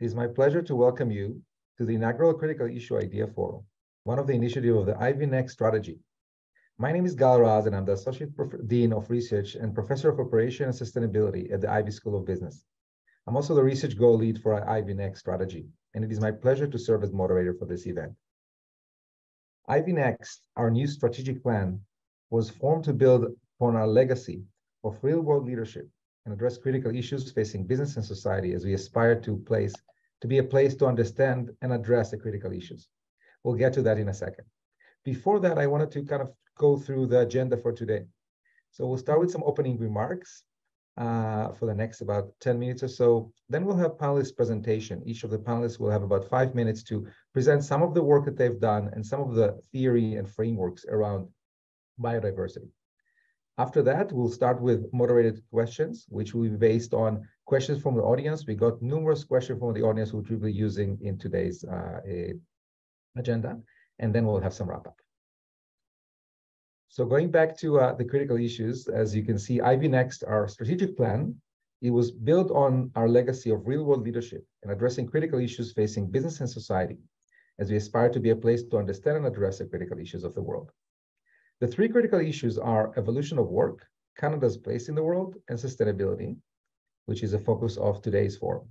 It is my pleasure to welcome you to the inaugural Critical Issue Idea Forum, one of the initiatives of the Ivey Next strategy. My name is Gal Raz, and I'm the Associate Dean of Research and Professor of Operation and Sustainability at the Ivey School of Business. I'm also the Research Goal Lead for our Ivey Next strategy, and it is my pleasure to serve as moderator for this event. Ivey Next, our new strategic plan, was formed to build upon our legacy of real-world leadership and address critical issues facing business and society as we aspire to be a place to understand and address the critical issues. We'll get to that in a second. Before that, I wanted to kind of go through the agenda for today. So we'll start with some opening remarks for the next about 10 minutes or so. Then we'll have panelist presentation. Each of the panelists will have about 5 minutes to present some of the work that they've done and some of the theory and frameworks around biodiversity. After that, we'll start with moderated questions, which will be based on questions from the audience. We got numerous questions from the audience, which we'll be using in today's agenda, and then we'll have some wrap up. So going back to the critical issues, as you can see, Ivey Next, our strategic plan, it was built on our legacy of real-world leadership and addressing critical issues facing business and society, as we aspire to be a place to understand and address the critical issues of the world. The three critical issues are evolution of work, Canada's place in the world, and sustainability, which is a focus of today's forum.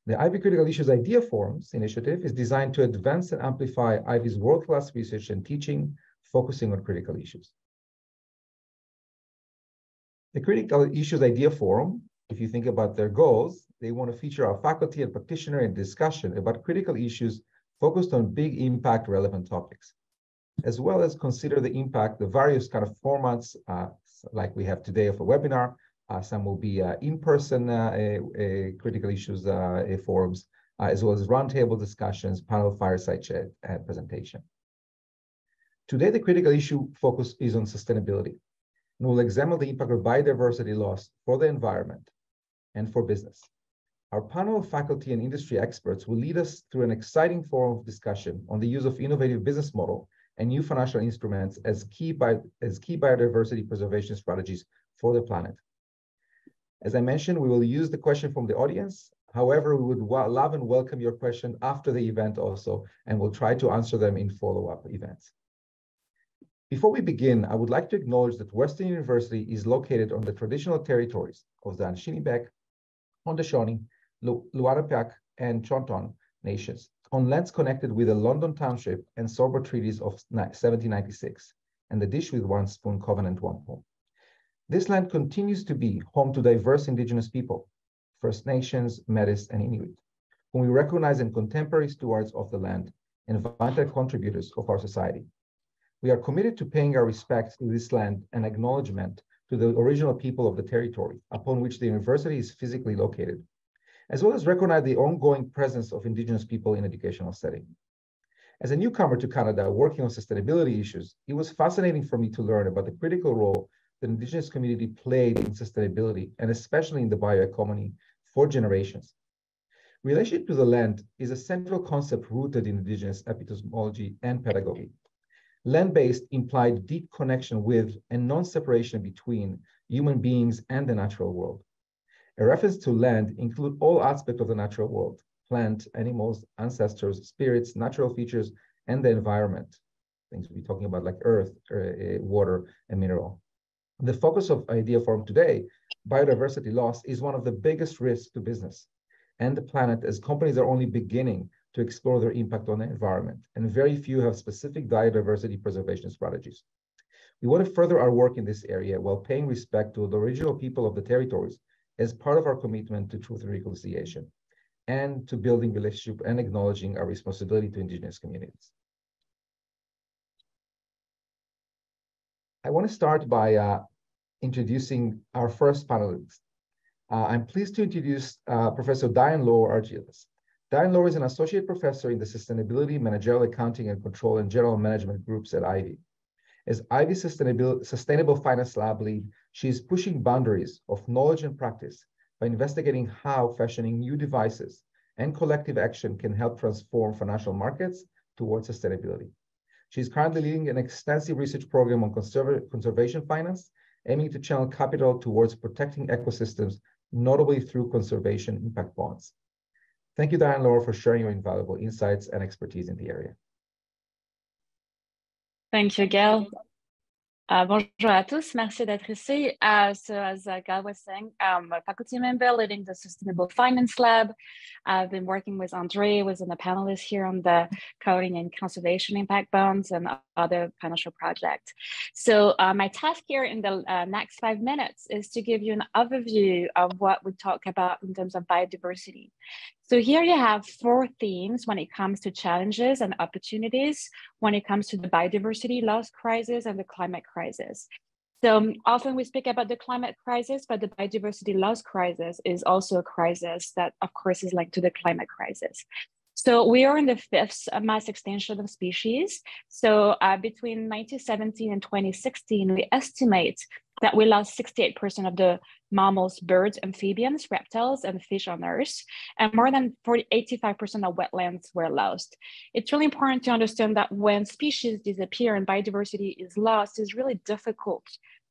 The Ivey Critical Issues Idea Forums initiative is designed to advance and amplify Ivey's world-class research and teaching, focusing on critical issues. The Critical Issues Idea Forum, if you think about their goals, they want to feature our faculty and practitioner in discussion about critical issues focused on big impact relevant topics, as well as consider the impact, the various kind of formats like we have today of a webinar. Some will be in-person critical issues forums, as well as roundtable discussions, panel fireside chat, and presentation. Today, the critical issue focus is on sustainability, and we'll examine the impact of biodiversity loss for the environment and for business. Our panel of faculty and industry experts will lead us through an exciting forum of discussion on the use of innovative business model and new financial instruments as key biodiversity preservation strategies for the planet. As I mentioned, we will use the question from the audience. However, we would love and welcome your question after the event also, and we'll try to answer them in follow-up events. Before we begin, I would like to acknowledge that Western University is located on the traditional territories of the Anishinaabe, Haudenosaunee, Luanapiak, and Chonton nations, on lands connected with the London Township and Sorbonne Treaties of 1796, and the Dish with One Spoon Covenant One Home. This land continues to be home to diverse Indigenous people, First Nations, Métis, and Inuit, whom we recognize as contemporary stewards of the land and vital contributors of our society. We are committed to paying our respects to this land and acknowledgement to the original people of the territory upon which the university is physically located, as well as recognize the ongoing presence of Indigenous people in educational setting. As a newcomer to Canada working on sustainability issues, it was fascinating for me to learn about the critical role the Indigenous community played in sustainability, and especially in the bioeconomy for generations. Relationship to the land is a central concept rooted in Indigenous epistemology and pedagogy. Land-based implied deep connection with and non-separation between human beings and the natural world. A reference to land includes all aspects of the natural world: plant, animals, ancestors, spirits, natural features, and the environment. Things we're talking about like earth, water, and mineral. The focus of Idea Forum today, biodiversity loss, is one of the biggest risks to business and the planet, as companies are only beginning to explore their impact on the environment, and very few have specific biodiversity preservation strategies. We want to further our work in this area while paying respect to the original people of the territories as part of our commitment to truth and reconciliation, and to building relationship and acknowledging our responsibility to Indigenous communities. I want to start by introducing our first panelist. I'm pleased to introduce Professor Diane Lohr-Argyles. Diane Lohr is an associate professor in the Sustainability, Managerial Accounting and Control and General Management groups at Ivey. As Ivey's Sustainable Finance Lab lead, she is pushing boundaries of knowledge and practice by investigating how fashioning new devices and collective action can help transform financial markets towards sustainability. She's currently leading an extensive research program on conservation finance, aiming to channel capital towards protecting ecosystems, notably through conservation impact bonds. Thank you, Diane and Laura, for sharing your invaluable insights and expertise in the area. Thank you, Gail. Bonjour à tous. Merci d'être ici. So as Gail was saying, I'm a faculty member leading the Sustainable Finance Lab. I've been working with Andre, was in the panelist here on the coding and conservation impact bonds and other financial projects. So my task here in the next 5 minutes is to give you an overview of what we talk about in terms of biodiversity. So here you have 4 themes when it comes to challenges and opportunities, when it comes to the biodiversity loss crisis and the climate crisis. So often we speak about the climate crisis, but the biodiversity loss crisis is also a crisis that, of course, is linked to the climate crisis. So we are in the 5th mass extinction of species. So between 1917 and 2016, we estimate that we lost 68% of the mammals, birds, amphibians, reptiles, and fish on Earth, and more than 85% of wetlands were lost. It's really important to understand that when species disappear and biodiversity is lost, it's really difficult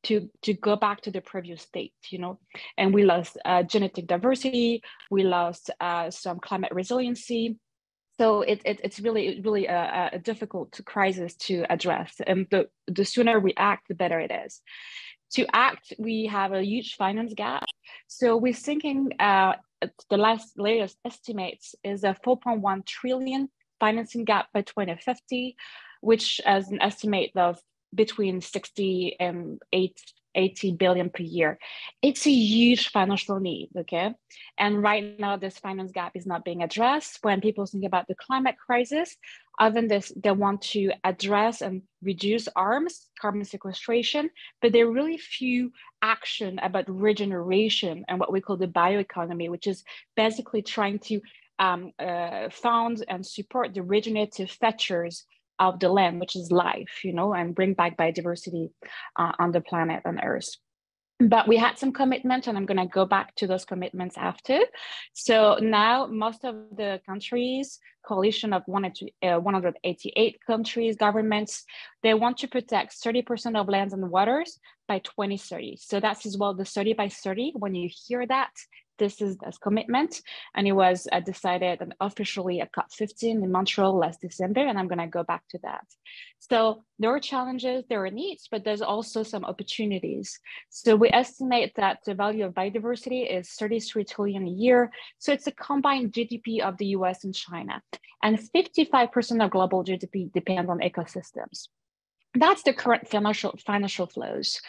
to go back to the previous state, you know, and we lost genetic diversity, we lost some climate resiliency. So it's really a difficult crisis to address. And the sooner we act, the better it is. To act, we have a huge finance gap. So we're thinking the latest estimates is a 4.1 trillion financing gap by 2050, which has an estimate of between 60 and 80 billion per year. It's a huge financial need, okay? And right now, this finance gap is not being addressed. When people think about the climate crisis, often they want to address and reduce harms, carbon sequestration, but there are really few action about regeneration and what we call the bioeconomy, which is basically trying to found and support the regenerative features of the land, which is life, you know, and bring back biodiversity on the planet, on Earth. But we had some commitments, and I'm going to go back to those commitments after. So now most of the countries, coalition of 188 countries, governments, they want to protect 30% of lands and waters by 2030. So that's as well the 30 by 30. When you hear that, this is this commitment, and it was decided and officially at COP15 in Montreal last December, and I'm going to go back to that. So there are challenges, there are needs, but there's also some opportunities. So we estimate that the value of biodiversity is 33 trillion a year. So it's a combined GDP of the US and China, and 55% of global GDP depends on ecosystems. That's the current financial flows.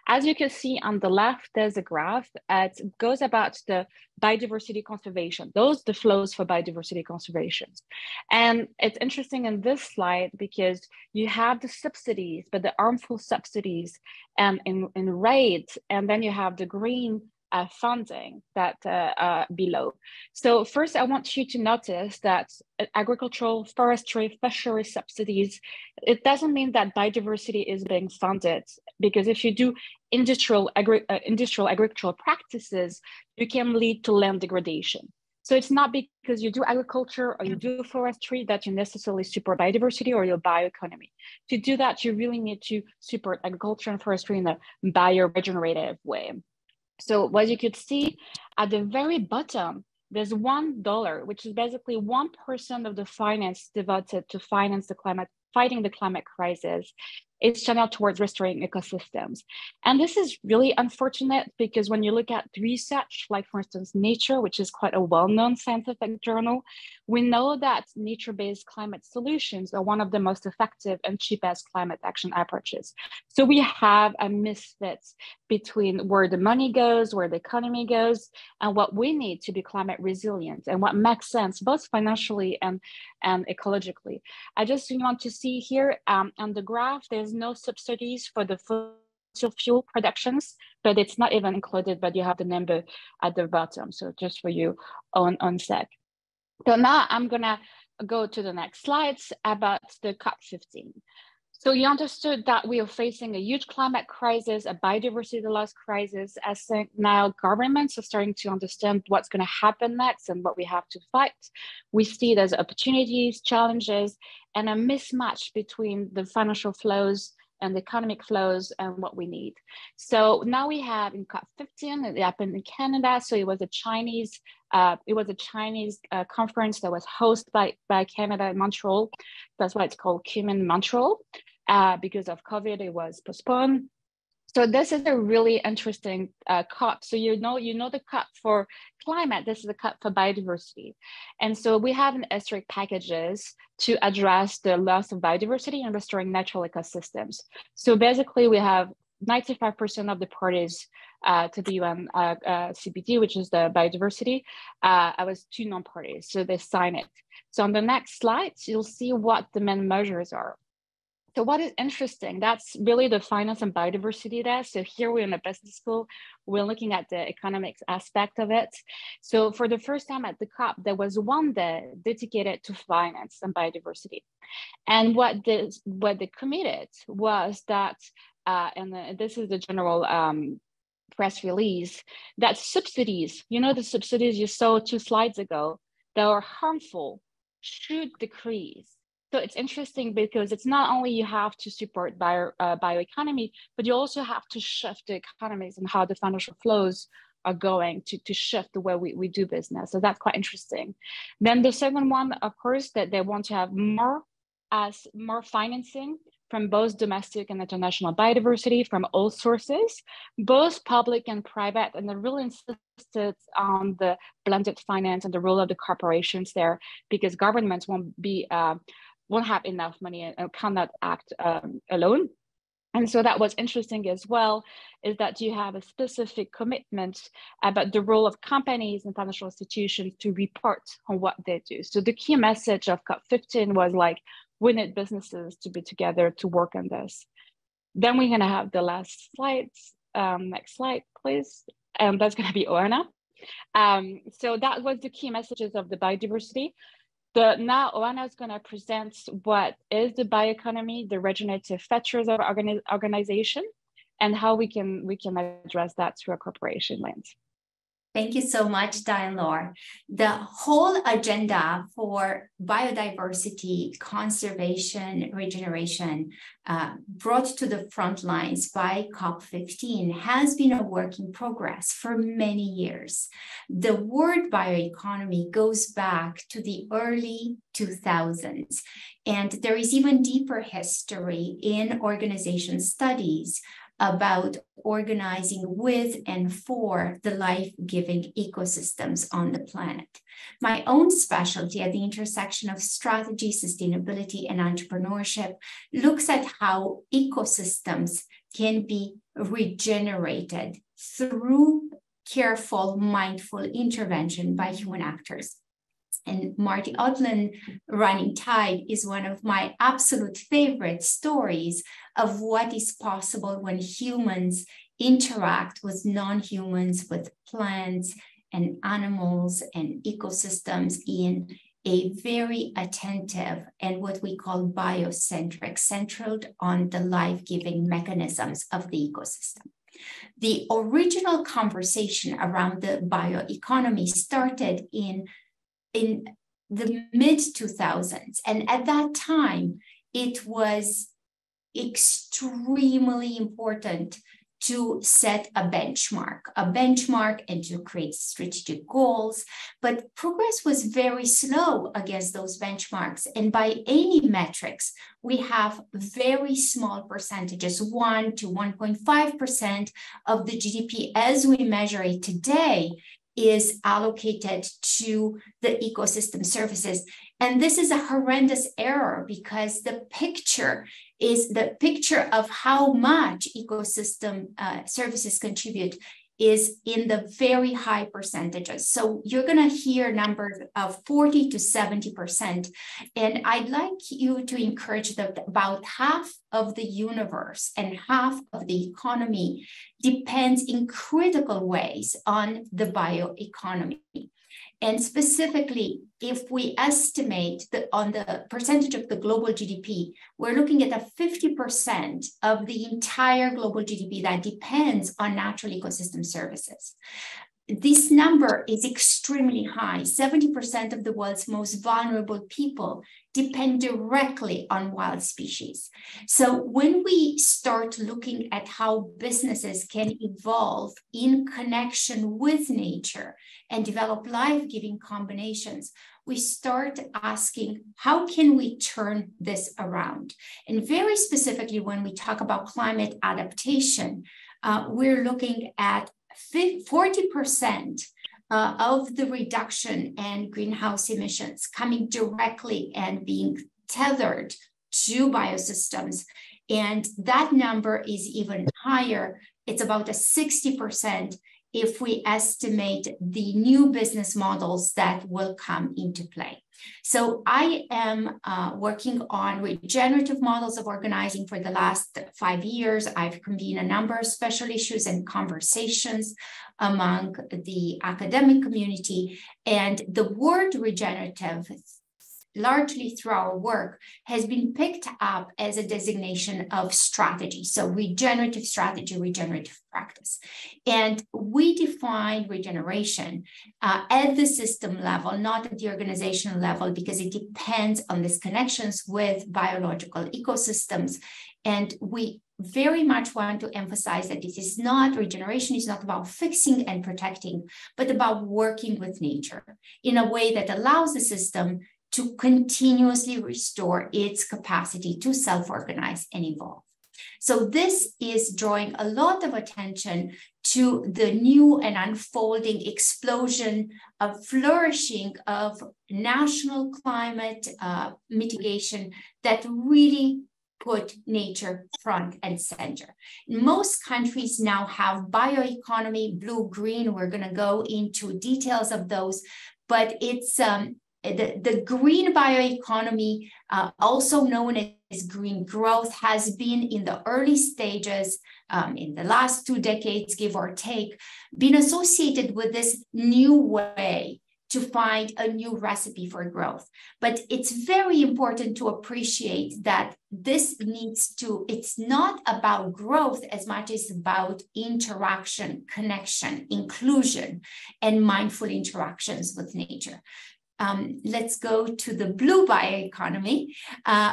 As you can see on the left, there's a graph. It goes about the biodiversity conservation. Those are the flows for biodiversity conservation. And it's interesting in this slide because you have the subsidies, but the harmful subsidies in red, and then you have the green funding that below. So first, I want you to notice that agricultural, forestry, fishery subsidies, it doesn't mean that biodiversity is being funded, because if you do industrial agricultural practices, you can lead to land degradation. So it's not because you do agriculture or you do forestry that you necessarily support biodiversity or your bioeconomy. To do that, you really need to support agriculture and forestry in a bioregenerative way. So what you could see at the very bottom, there's $1, which is basically 1% of the finance devoted to finance the fighting the climate crisis. It's channeled towards restoring ecosystems. And this is really unfortunate because when you look at research, like for instance, Nature, which is quite a well-known scientific journal, we know that nature-based climate solutions are one of the most effective and cheapest climate action approaches. So we have a misfit between where the money goes, where the economy goes, and what we need to be climate resilient and what makes sense, both financially and ecologically. I just want to see here on the graph, there's no subsidies for the fossil fuel productions, but it's not even included, but you have the number at the bottom. So just for you on sec. So now I'm gonna go to the next slides about the COP15. So you understood that we are facing a huge climate crisis, a biodiversity loss crisis. I think now governments are starting to understand what's going to happen next and what we have to fight. We see there's opportunities, challenges, and a mismatch between the financial flows and the economic flows and what we need. So now we have in COP15, it happened in Canada. So it was a Chinese conference that was hosted by Canada in Montreal. That's why it's called Cumin Montreal. Because of COVID, it was postponed. So this is a really interesting COP. So you know the COP for climate, this is the COP for biodiversity. And so we have an historic packages to address the loss of biodiversity and restoring natural ecosystems. So basically we have 95% of the parties to the UN CBD, which is the biodiversity, was 2 non-parties, so they sign it. So on the next slide, you'll see what the main measures are. So what is interesting, that's really the finance and biodiversity there. So here we're in a business school, we're looking at the economics aspect of it. So for the first time at the COP, there was one day dedicated to finance and biodiversity. And what they committed was that, and this is the general press release, that subsidies, the subsidies you saw 2 slides ago, that are harmful should decrease. So it's interesting because it's not only you have to support bioeconomy, but you also have to shift the economies and how the financial flows are going to shift the way we do business. So that's quite interesting. Then the second one, of course, that they want to have more financing from both domestic and international biodiversity from all sources, both public and private, and they really insisted on the blended finance and the role of the corporations there, because governments won't have enough money and cannot act alone. And so that was interesting as well, is that you have a specific commitment about the role of companies and financial institutions to report on what they do. So the key message of COP15 was like, we need businesses to be together to work on this. Then we're gonna have the last slides. Next slide, please. That's gonna be Oana. So that was the key messages of the biodiversity. Now Oana is going to present what is the bioeconomy, the regenerative features of organization, and how we can address that through a corporation lens. Thank you so much, Diane-Laure. The whole agenda for biodiversity, conservation, regeneration brought to the front lines by COP15 has been a work in progress for many years. The word bioeconomy goes back to the early 2000s, and there is even deeper history in organization studies about organizing with and for the life-giving ecosystems on the planet. My own specialty at the intersection of strategy, sustainability, and entrepreneurship looks at how ecosystems can be regenerated through careful, mindful intervention by human actors. And Marty Outland, Running Tide, is one of my absolute favorite stories of what is possible when humans interact with non-humans, with plants and animals and ecosystems in a very attentive and what we call biocentric, centered on the life-giving mechanisms of the ecosystem. The original conversation around the bioeconomy started in the mid-2000s. And at that time, it was extremely important to set a benchmark and to create strategic goals. But progress was very slow against those benchmarks. And by any metrics, we have very small percentages, 1 to 1.5% of the GDP as we measure it today is allocated to the ecosystem services. And this is a horrendous error because the picture of how much ecosystem services contribute is in the very high percentages. So you're going to hear numbers of 40 to 70%. And I'd like you to encourage that about half of the universe and half of the economy depends in critical ways on the bioeconomy. And specifically, if we estimate that on the percentage of the global GDP, we're looking at a 50% of the entire global GDP that depends on natural ecosystem services. this number is extremely high. 70% of the world's most vulnerable people depend directly on wild species. So when we start looking at how businesses can evolve in connection with nature and develop life-giving combinations, we start asking, how can we turn this around? And very specifically, when we talk about climate adaptation, we're looking at 40% of the reduction in greenhouse emissions coming directly and being tethered to biosystems. And that number is even higher. It's about a 60% if we estimate the new business models that will come into play. So I am working on regenerative models of organizing for the last 5 years. I've convened a number of special issues and conversations among the academic community. And the word regenerative, largely through our work, has been picked up as a designation of strategy. So regenerative strategy, regenerative practice. And we define regeneration at the system level, not at the organizational level, because it depends on these connections with biological ecosystems. And we very much want to emphasize that this is not, regeneration is not about fixing and protecting, but about working with nature in a way that allows the system to continuously restore its capacity to self-organize and evolve. So this is drawing a lot of attention to the new and unfolding explosion of flourishing of national climate mitigation that really put nature front and center. Most countries now have bioeconomy, blue-green. We're going to go into details of those, but it's the green bioeconomy, also known as green growth, has been in the early stages in the last 2 decades, give or take, been associated with this new way to find a new recipe for growth. But it's very important to appreciate that this needs to, it's not about growth as much as about interaction, connection, inclusion, and mindful interactions with nature. Let's go to the blue bioeconomy,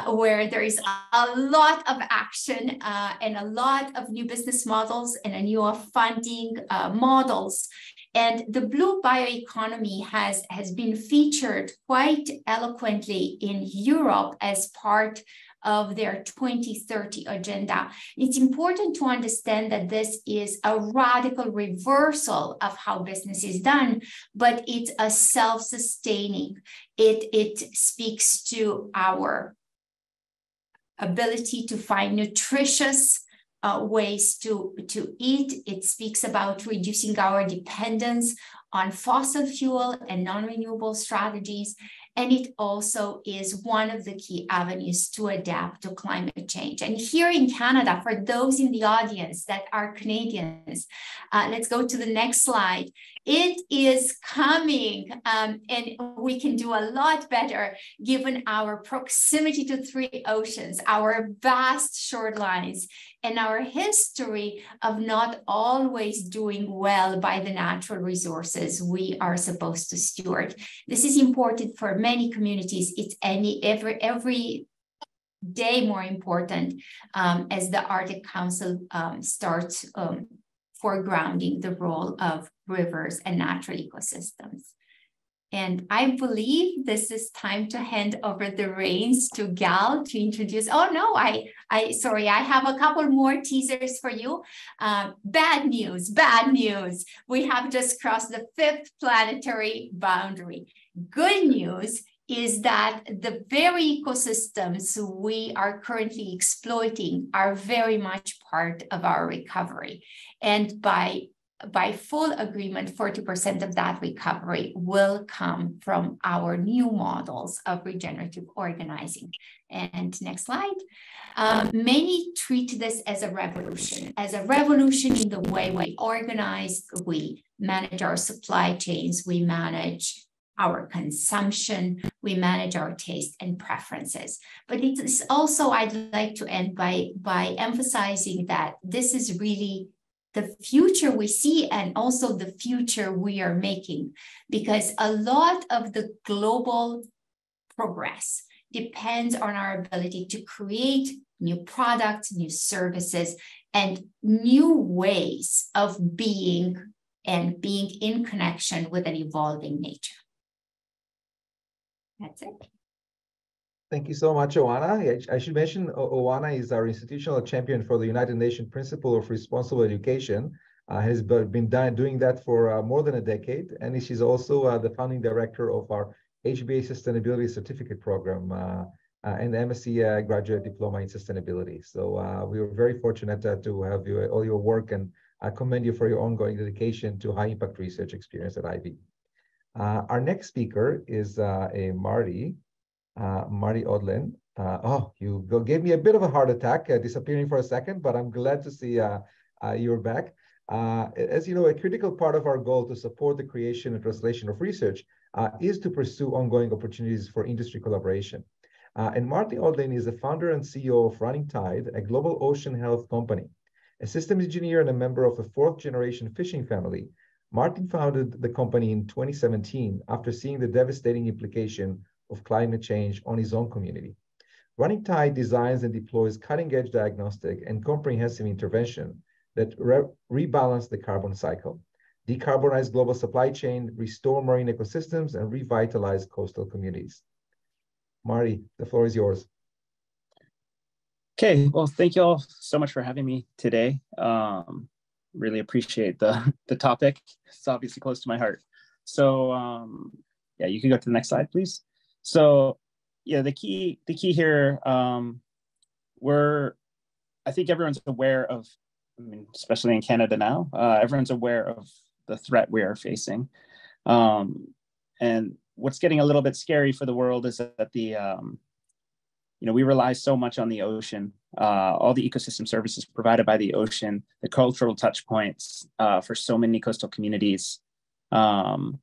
where there is a lot of action and a lot of new business models and a new funding models. And the blue bioeconomy has been featured quite eloquently in Europe as part of their 2030 agenda. It's important to understand that this is a radical reversal of how business is done, but it's a self-sustaining. It speaks to our ability to find nutritious ways to eat. It speaks about reducing our dependence on fossil fuel and non-renewable strategies. And it also is one of the key avenues to adapt to climate change. And here in Canada, for those in the audience that are Canadians, let's go to the next slide. It is coming, and we can do a lot better given our proximity to 3 oceans, our vast shorelines, and our history of not always doing well by the natural resources we are supposed to steward. This is important for many communities. It's every day more important as the Arctic Council starts foregrounding the role of rivers and natural ecosystems. And I believe this is time to hand over the reins to Gal to introduce. Oh no, sorry, I have a couple more teasers for you. Bad news, bad news. We have just crossed the 5th planetary boundary. Good news is that the very ecosystems we are currently exploiting are very much part of our recovery. And by full agreement, 40% of that recovery will come from our new models of regenerative organizing. And next slide. Many treat this as a revolution in the way we organize, we manage our supply chains, we manage our consumption, we manage our taste and preferences. But it is also, I'd like to end by emphasizing that this is really the future we see and also the future we are making, because a lot of the global progress depends on our ability to create new products, new services, and new ways of being and being in connection with an evolving nature. That's it. Thank you so much, Oana. I should mention Oana is our institutional champion for the United Nations Principle of Responsible Education. Has been doing that for more than a decade. And she's also the founding director of our HBA Sustainability Certificate Program and the MSc Graduate Diploma in Sustainability. So we were very fortunate to have you, all your work, and I commend you for your ongoing dedication to high impact research experience at Ivey. Our next speaker is Marty Odlin. You gave me a bit of a heart attack, disappearing for a second, but I'm glad to see you're back. As you know, a critical part of our goal to support the creation and translation of research is to pursue ongoing opportunities for industry collaboration. And Marty Odlin is the founder and CEO of Running Tide, a global ocean health company. A systems engineer and a member of the fourth generation fishing family, Martin founded the company in 2017 after seeing the devastating implication of climate change on his own community. Running Tide designs and deploys cutting-edge diagnostic and comprehensive intervention that rebalance the carbon cycle, decarbonize global supply chain, restore marine ecosystems, and revitalize coastal communities. Marty, the floor is yours. Okay, well, thank you all so much for having me today. Really appreciate the topic. It's obviously close to my heart. So yeah, you can go to the next slide, please. So yeah, the key here, I think everyone's aware of, I mean, especially in Canada now, everyone's aware of the threat we are facing. And what's getting a little bit scary for the world is that we rely so much on the ocean, all the ecosystem services provided by the ocean, the cultural touch points for so many coastal communities. And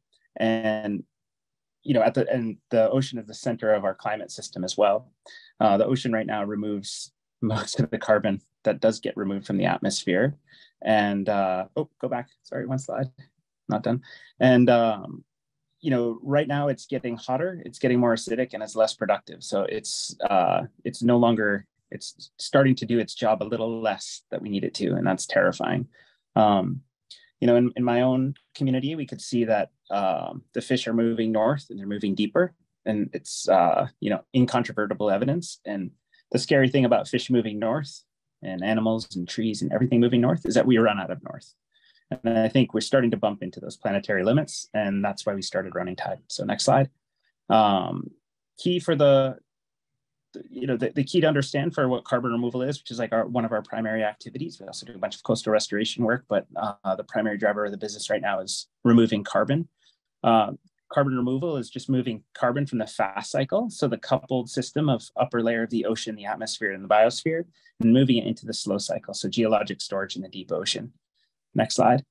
the ocean is the center of our climate system as well. The ocean right now removes most of the carbon that does get removed from the atmosphere. And, go back, sorry, one slide, not done. And, right now it's getting hotter, it's getting more acidic, and it's less productive. So it's no longer, it's starting to do its job a little less that we need it to, and that's terrifying. In my own community, we could see that the fish are moving north and they're moving deeper, and it's incontrovertible evidence. And the scary thing about fish moving north and animals and trees and everything moving north is that we run out of north. And I think we're starting to bump into those planetary limits, and that's why we started Running Tide. So next slide. Key for the key to understand for what carbon removal is, which is like one of our primary activities. We also do a bunch of coastal restoration work, but the primary driver of the business right now is removing carbon. Carbon removal is just moving carbon from the fast cycle, so the coupled system of upper layer of the ocean, the atmosphere, and the biosphere, and moving it into the slow cycle, so geologic storage in the deep ocean. Next slide.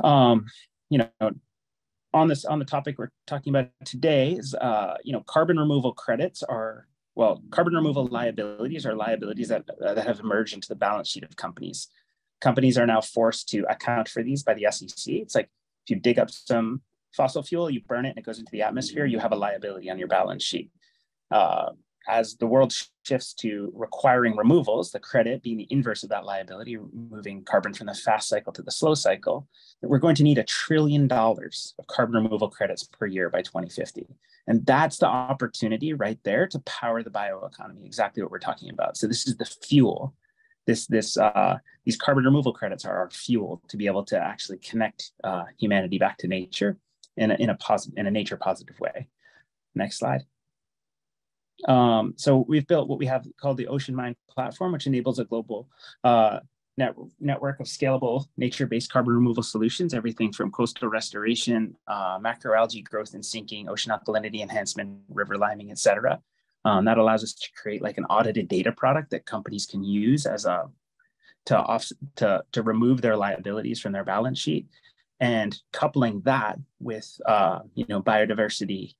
On the topic we're talking about today is, carbon removal credits carbon removal liabilities are liabilities that have emerged into the balance sheet of companies. Companies are now forced to account for these by the SEC. It's like if you dig up some fossil fuel, you burn it and it goes into the atmosphere, you have a liability on your balance sheet. As the world shifts to requiring removals, the credit being the inverse of that liability, moving carbon from the fast cycle to the slow cycle, we're going to need $1 trillion of carbon removal credits per year by 2050. And that's the opportunity right there to power the bioeconomy, exactly what we're talking about. So this is the fuel. These carbon removal credits are our fuel to be able to actually connect humanity back to nature in a nature positive way. Next slide. So we've built what we have called the Ocean Mind platform, which enables a global network of scalable nature-based carbon removal solutions, everything from coastal restoration, macroalgae growth and sinking, ocean alkalinity enhancement, river liming, et cetera. That allows us to create like an audited data product that companies can use as to remove their liabilities from their balance sheet, and coupling that with biodiversity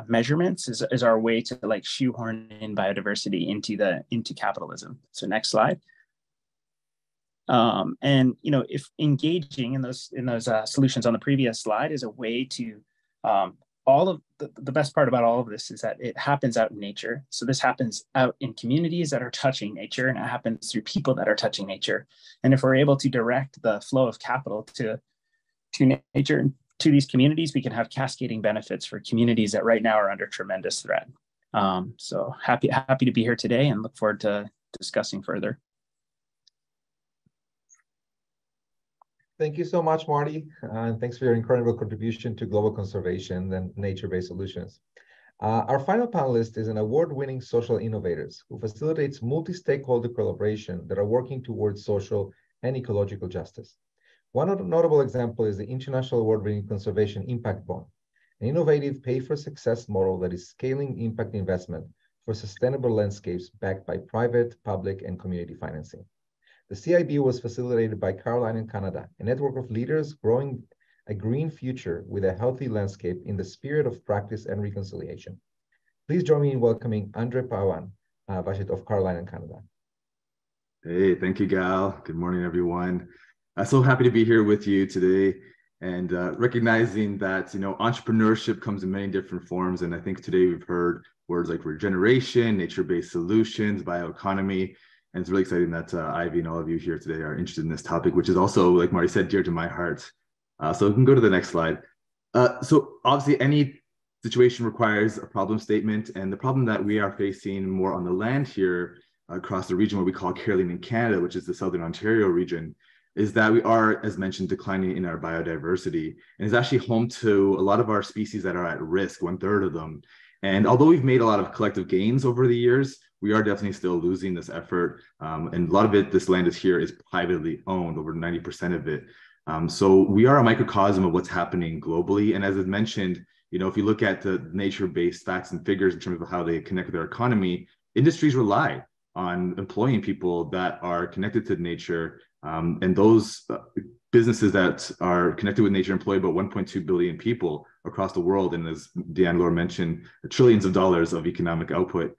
measurements is our way to like shoehorn in biodiversity into capitalism. So next slide. And if engaging in those solutions on the previous slide is a way to all of the best part about all of this is that it happens out in nature. So this happens out in communities that are touching nature, and it happens through people that are touching nature. And if we're able to direct the flow of capital to nature and to these communities, we can have cascading benefits for communities that right now are under tremendous threat. So happy to be here today and look forward to discussing further. Thank you so much, Marty. And thanks for your incredible contribution to global conservation and nature-based solutions. Our final panelist is an award-winning social innovator who facilitates multi-stakeholder collaboration that are working towards social and ecological justice. One notable example is the International Award-winning Conservation Impact Bond, an innovative pay-for-success model that is scaling impact investment for sustainable landscapes backed by private, public, and community financing. The CIB was facilitated by Caroline in Canada, a network of leaders growing a green future with a healthy landscape in the spirit of practice and reconciliation. Please join me in welcoming Andre Pawan, Vashit of Caroline in Canada. Hey, thank you, Gal. Good morning, everyone. I'm so happy to be here with you today and recognizing that, entrepreneurship comes in many different forms. And I think today we've heard words like regeneration, nature-based solutions, bioeconomy. And it's really exciting that Ivey and all of you here today are interested in this topic, which is also, like Marty said, dear to my heart. So we can go to the next slide. So obviously any situation requires a problem statement. And the problem that we are facing more on the land here across the region, what we call Caroline in Canada, which is the Southern Ontario region, is that we are, as mentioned, declining in our biodiversity. And it's actually home to a lot of our species that are at risk, 1/3 of them. And although we've made a lot of collective gains over the years, we are definitely still losing this effort. And a lot of it, this land is privately owned, over 90% of it. So we are a microcosm of what's happening globally. And as I mentioned, if you look at the nature-based facts and figures in terms of how they connect with their economy, industries rely on employing people that are connected to nature. And those businesses that are connected with nature employ about 1.2 billion people across the world. And as Diane-Laure mentioned, trillions of dollars of economic output.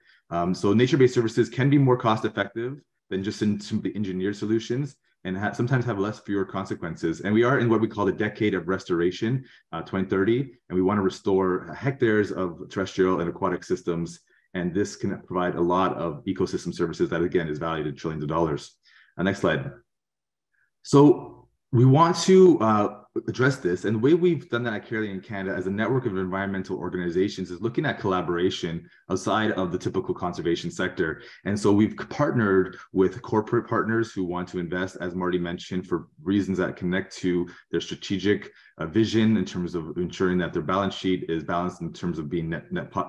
So nature-based services can be more cost-effective than just simply engineered solutions and sometimes have fewer consequences. And we are in what we call the decade of restoration, 2030, and we want to restore hectares of terrestrial and aquatic systems. And this can provide a lot of ecosystem services that, again, is valued at trillions of dollars. Next slide. So we want to address this. And the way we've done that at Caroline in Canada as a network of environmental organizations is looking at collaboration outside of the typical conservation sector. And so we've partnered with corporate partners who want to invest, as Marty mentioned, for reasons that connect to their strategic vision in terms of ensuring that their balance sheet is balanced in terms of being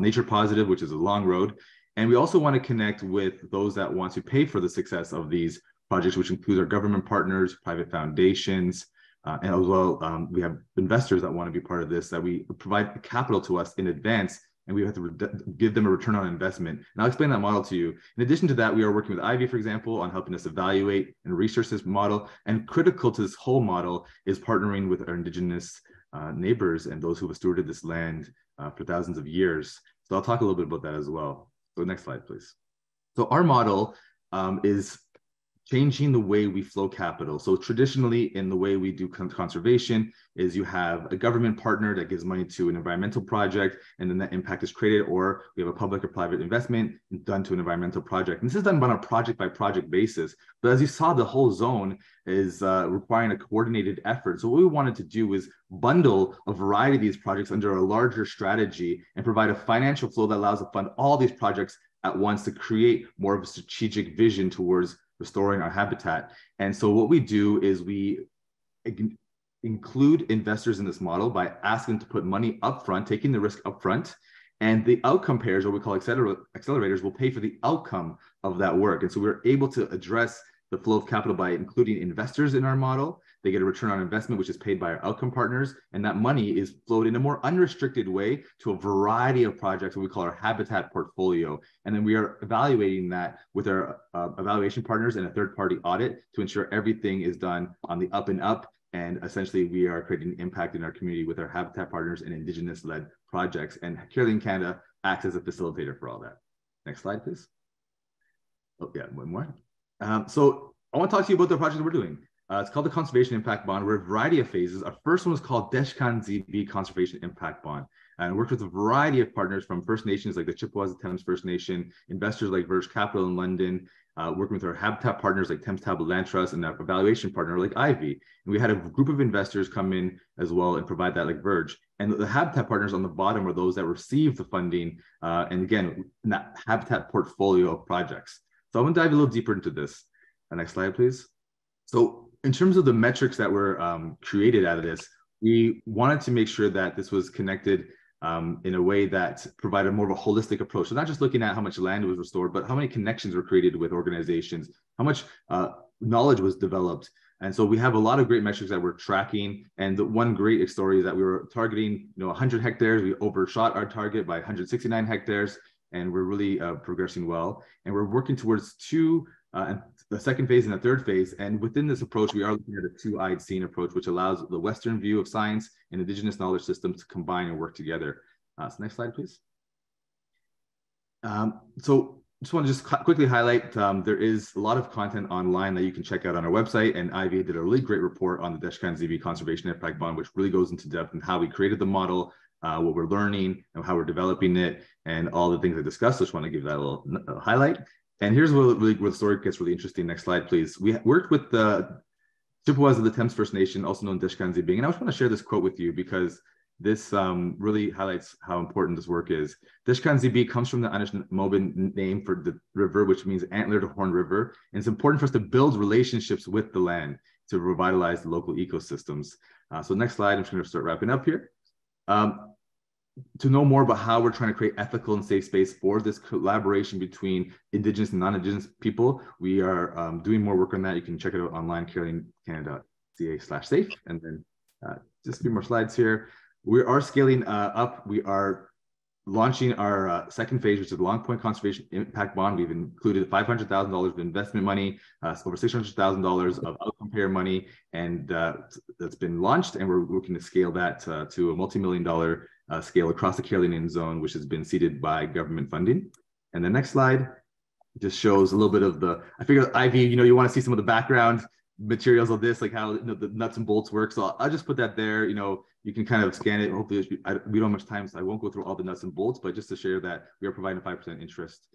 nature positive, which is a long road. And we also want to connect with those that want to pay for the success of these projects, which includes our government partners, private foundations, and as well, we have investors that want to be part of this, that we provide capital to us in advance, and we have to give them a return on investment. And I'll explain that model to you. In addition to that, we are working with Ivey, for example, on helping us evaluate and research this model. And critical to this whole model is partnering with our Indigenous neighbors and those who have stewarded this land for thousands of years. So I'll talk a little bit about that as well. So next slide, please. So our model is changing the way we flow capital. So traditionally, in the way we do conservation is you have a government partner that gives money to an environmental project, and then that impact is created, or we have a public or private investment done to an environmental project. And this is done on a project by project basis. But as you saw, the whole zone is requiring a coordinated effort. So what we wanted to do is bundle a variety of these projects under a larger strategy and provide a financial flow that allows us to fund all these projects at once to create more of a strategic vision towards restoring our habitat. And so what we do is we include investors in this model by asking them to put money upfront, taking the risk upfront, and the outcome pairs, or what we call accelerators, will pay for the outcome of that work. And so we're able to address the flow of capital by including investors in our model. They get a return on investment, which is paid by our outcome partners. And that money is flowed in a more unrestricted way to a variety of projects, what we call our habitat portfolio. And then we are evaluating that with our evaluation partners and a third-party audit to ensure everything is done on the up and up. And essentially, we are creating impact in our community with our habitat partners and Indigenous-led projects. And Caroline Canada acts as a facilitator for all that. Next slide, please. Oh, yeah, one more. So I want to talk to you about the project that we're doing. It's called the Conservation Impact Bond. We're a variety of phases. Our first one was called Deshkan ZB Conservation Impact Bond, and worked with a variety of partners from First Nations like the Chippewas of Thames First Nation, investors like Verge Capital in London, working with our habitat partners like Thames Tablet Land Trust, and our evaluation partner like Ivey. And we had a group of investors come in as well and provide that like Verge. And the habitat partners on the bottom are those that received the funding, and again, in that habitat portfolio of projects. So I'm gonna dive a little deeper into this. Next slide, please. So in terms of the metrics that were created out of this, we wanted to make sure that this was connected in a way that provided more of a holistic approach. So not just looking at how much land was restored, but how many connections were created with organizations, how much knowledge was developed. And so we have a lot of great metrics that we're tracking. And the one great story is that we were targeting 100 hectares. We overshot our target by 169 hectares, and we're really progressing well. And we're working towards the second phase and the third phase. And within this approach, we are looking at a two-eyed seeing approach, which allows the Western view of science and Indigenous knowledge systems to combine and work together. So next slide, please. So just want to quickly highlight, there is a lot of content online that you can check out on our website. And Ivey did a really great report on the Deshkan ZB Conservation Impact Bond, which really goes into depth in how we created the model, what we're learning, and how we're developing it, and all the things I discussed. So just want to give that a little highlight. And here's where the story gets really interesting. Next slide, please. We worked with the Chippewas of the Thames First Nation, also known as Deshkan ZB. And I just want to share this quote with you because this really highlights how important this work is. Deshkan ZB comes from the Anishinaabe name for the river, which means antlered horn river. And it's important for us to build relationships with the land to revitalize the local ecosystems. So next slide, I'm just going to start wrapping up here. To know more about how we're trying to create ethical and safe space for this collaboration between Indigenous and non-Indigenous people, we are doing more work on that. You can check it out online, carolinacanada.ca/safe. And then just a few more slides here. We are scaling up. We are launching our second phase, which is the Long Point Conservation Impact Bond. We've included $500,000 of investment money, over $600,000 of outcome payer money, and that's been launched. And we're looking to scale that to a multi-million-dollar scale across the Carolinian zone, which has been seeded by government funding. And the next slide just shows a little bit of I figure, Ivey, you want to see some of the background materials of this, like how the nuts and bolts work. So I'll just put that there. You can kind of scan it. Hopefully, we don't have much time, so I won't go through all the nuts and bolts, but just to share that we are providing a 5% interest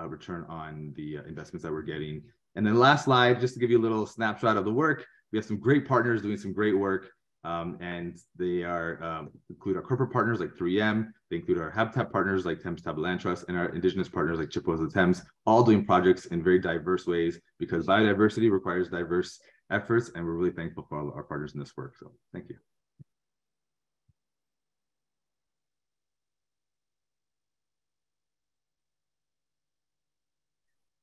return on the investments that we're getting. And then last slide, just to give you a little snapshot of the work. We have some great partners doing some great work. And they include our corporate partners like 3M, they include our habitat partners like Thames Tablet Land Trust, and our Indigenous partners like Chippewas of the Thames, all doing projects in very diverse ways because biodiversity requires diverse efforts, and we're really thankful for all our partners in this work. So thank you.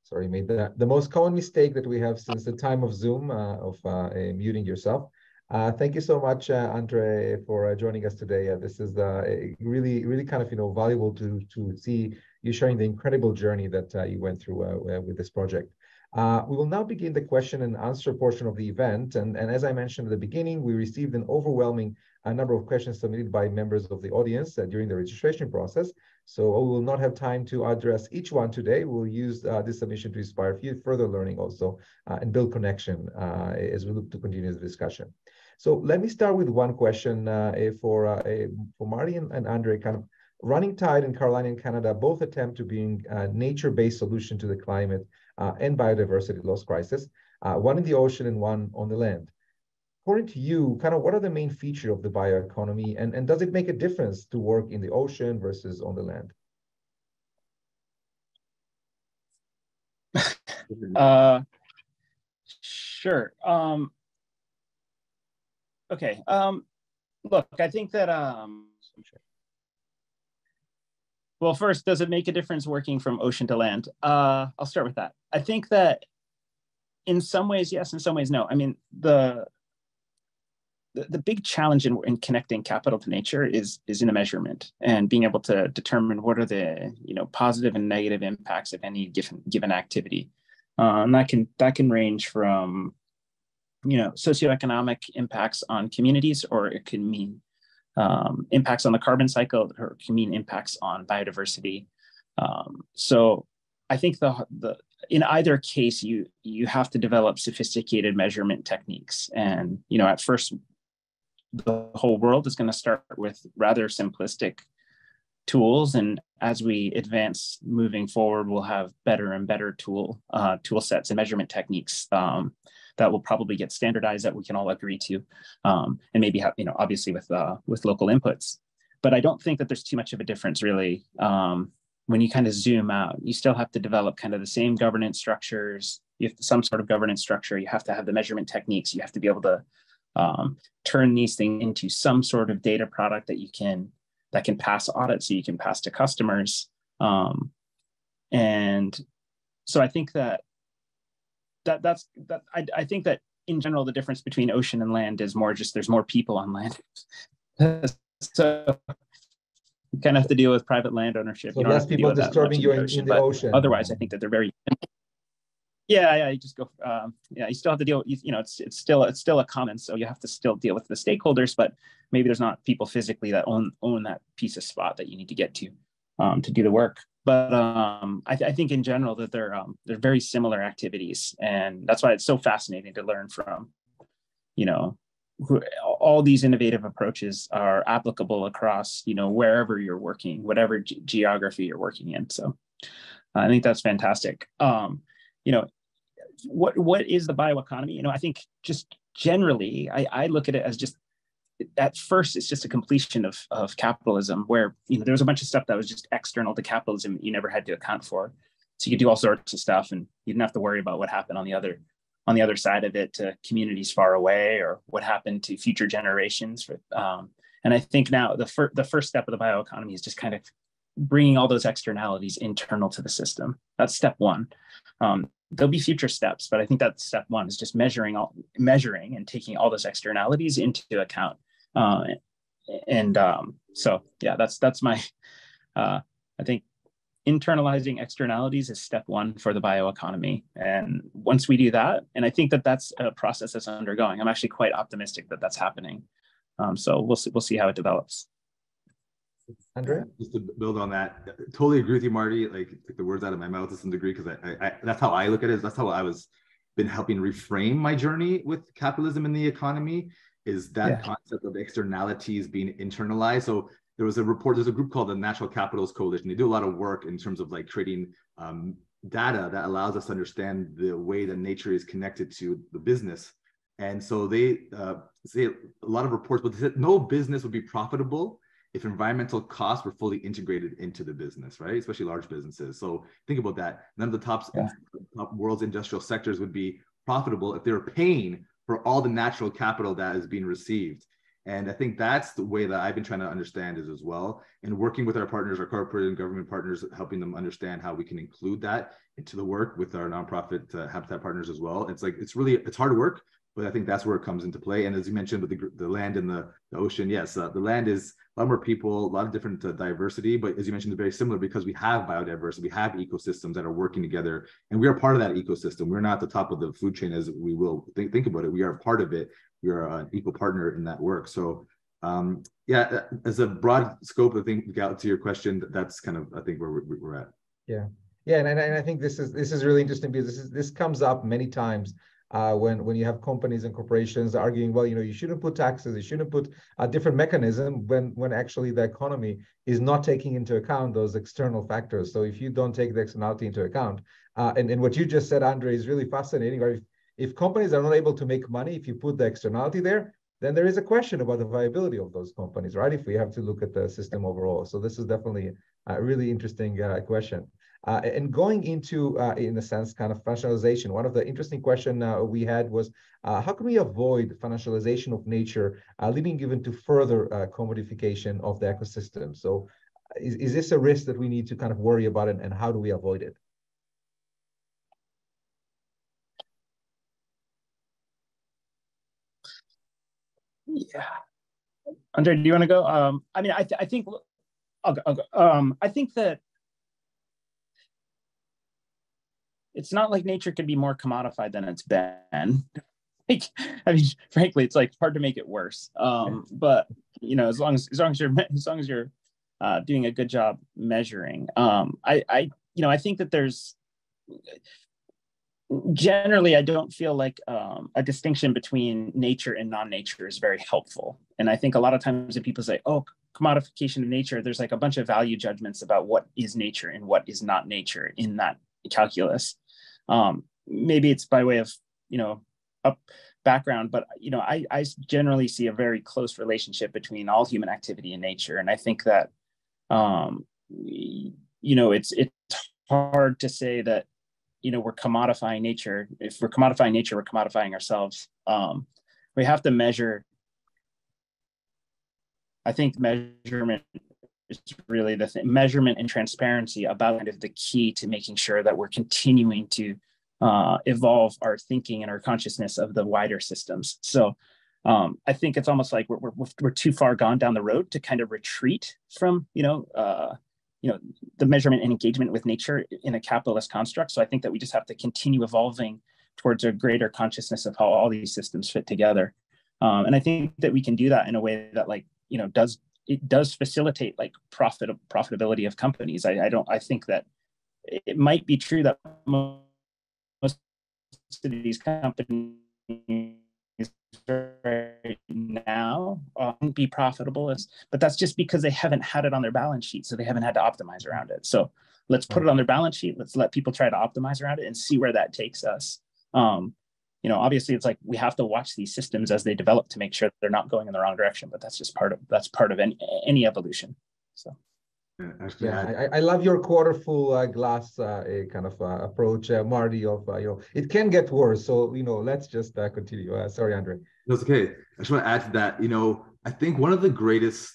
Sorry, made the most common mistake that we have since the time of Zoom of muting yourself. Thank you so much, Andre, for joining us today. This is really, really kind of valuable to see you sharing the incredible journey that you went through with this project. We will now begin the question and answer portion of the event. And as I mentioned at the beginning, we received an overwhelming number of questions submitted by members of the audience during the registration process. So we will not have time to address each one today. We'll use this submission to inspire further learning also and build connection as we look to continue the discussion. So let me start with one question for Marty and Andre. Kind of Running Tide and Carolina and Canada both attempt to bring a nature-based solution to the climate and biodiversity loss crisis, one in the ocean and one on the land. According to you, kind of what are the main features of the bioeconomy, and does it make a difference to work in the ocean versus on the land? Sure. Okay. Look, I think that, well, first, does it make a difference working from ocean to land? I'll start with that. I think that in some ways, yes, in some ways, no. I mean, the big challenge in connecting capital to nature is in a measurement and being able to determine what are the positive and negative impacts of any given activity. And that can range from socioeconomic impacts on communities, or it can mean impacts on the carbon cycle, or it can mean impacts on biodiversity. So I think in either case, you have to develop sophisticated measurement techniques. And, at first, the whole world is going to start with rather simplistic tools. And as we advance moving forward, we'll have better and better tool sets and measurement techniques that will probably get standardized that we can all agree to, and maybe have, obviously with local inputs. But I don't think that there's too much of a difference really. When you kind of zoom out, you still have to develop kind of the same governance structures. You have some sort of governance structure. You have to have the measurement techniques. You have to be able to turn these things into some sort of data product that can pass audit, so you can pass to customers. And so I think that I think that in general, the difference between ocean and land is more just there's more people on land. So you kind of have to deal with private land ownership. So less people disturbing you in the ocean. Otherwise, I think that they're very. Yeah, you just go. You still have to deal. It's still a commons, so you have to still deal with the stakeholders. But maybe there's not people physically that own that piece of spot that you need to get to do the work. But I think in general that they're very similar activities, and that's why it's so fascinating to learn from. All these innovative approaches are applicable across, wherever you're working, whatever geography you're working in. So I think that's fantastic. What is the bioeconomy? I think just generally, I look at it as just, at first, it's just a completion of capitalism, where there was a bunch of stuff that was just external to capitalism that you never had to account for. So you could do all sorts of stuff, and you didn't have to worry about what happened on the other side of it to communities far away, or what happened to future generations. And I think now the first step of the bioeconomy is just kind of bringing all those externalities internal to the system. That's step one. There'll be future steps, but I think that step one is just measuring and taking all those externalities into account. So yeah, that's my, I think internalizing externalities is step one for the bioeconomy. And once we do that, and I think that that's a process that's undergoing, I'm actually quite optimistic that that's happening. So we'll see how it develops. Andre? Just to build on that, totally agree with you, Marty. Like the words out of my mouth to some degree, because I that's how I look at it. That's how I been helping reframe my journey with capitalism in the economy, is that concept of externalities being internalized. So there's a group called the Natural Capitals Coalition. They do a lot of work in terms of like creating data that allows us to understand the way that nature is connected to the business. And so they say a lot of reports, but they said no business would be profitable if environmental costs were fully integrated into the business, right? Especially large businesses. So think about that. None of the top world's industrial sectors would be profitable if they were paying for all the natural capital that is being received. And I think that's the way that I've been trying to understand it as well. And working with our partners, our corporate and government partners, helping them understand how we can include that into the work with our nonprofit habitat partners as well. It's hard work, but I think that's where it comes into play. And as you mentioned with the land and the ocean, yes, the land is a lot more people, a lot of different diversity, but as you mentioned, they're very similar because we have biodiversity, we have ecosystems that are working together, and we are part of that ecosystem. We're not at the top of the food chain as we will think about it. We are a part of it. We are an equal partner in that work. So as a broad scope, I think to your question, that's kind of, I think, where we're at. Yeah, and I think this is really interesting because this comes up many times when you have companies and corporations arguing, well, you shouldn't put taxes, you shouldn't put a different mechanism when actually the economy is not taking into account those external factors. So if you don't take the externality into account, and what you just said, Andre, is really fascinating, right? If companies are not able to make money, if you put the externality there, then there is a question about the viability of those companies, right? If we have to look at the system overall. So this is definitely a really interesting question. And going into, in a sense, kind of financialization, one of the interesting questions we had was, how can we avoid financialization of nature, leading even to further commodification of the ecosystem? So is this a risk that we need to kind of worry about, and how do we avoid it? Yeah, Andre, do you want to go? I mean, I think I'll go. I think that it's not like nature could be more commodified than it's been. Frankly, it's like hard to make it worse. But as long as you're doing a good job measuring, I think that generally, I don't feel like a distinction between nature and non-nature is very helpful. And I think a lot of times when people say, oh, commodification of nature, there's like a bunch of value judgments about what is nature and what is not nature in that calculus. Maybe it's by way of, up background, but, I generally see a very close relationship between all human activity and nature. And I think that, it's hard to say that, we're commodifying nature. If we're commodifying nature, we're commodifying ourselves. We have to measure. I think measurement is really the thing. Measurement and transparency about kind of the key to making sure that we're continuing to evolve our thinking and our consciousness of the wider systems. So I think it's almost like we're too far gone down the road to kind of retreat from, the measurement and engagement with nature in a capitalist construct. So I think that we just have to continue evolving towards a greater consciousness of how all these systems fit together. And I think that we can do that in a way that does facilitate like profitability of companies. I think that it might be true that most of these companies right now won't be profitable, but that's just because they haven't had it on their balance sheet, so they haven't had to optimize around it. So let's put it on their balance sheet. Let's let people try to optimize around it and see where that takes us. Obviously, it's like we have to watch these systems as they develop to make sure they're not going in the wrong direction. But that's just part of any evolution. So. Yeah, I love your quarter full glass kind of approach, Marty. It can get worse, so let's just continue. Sorry, Andre. No, it's okay. I just want to add to that. I think one of the greatest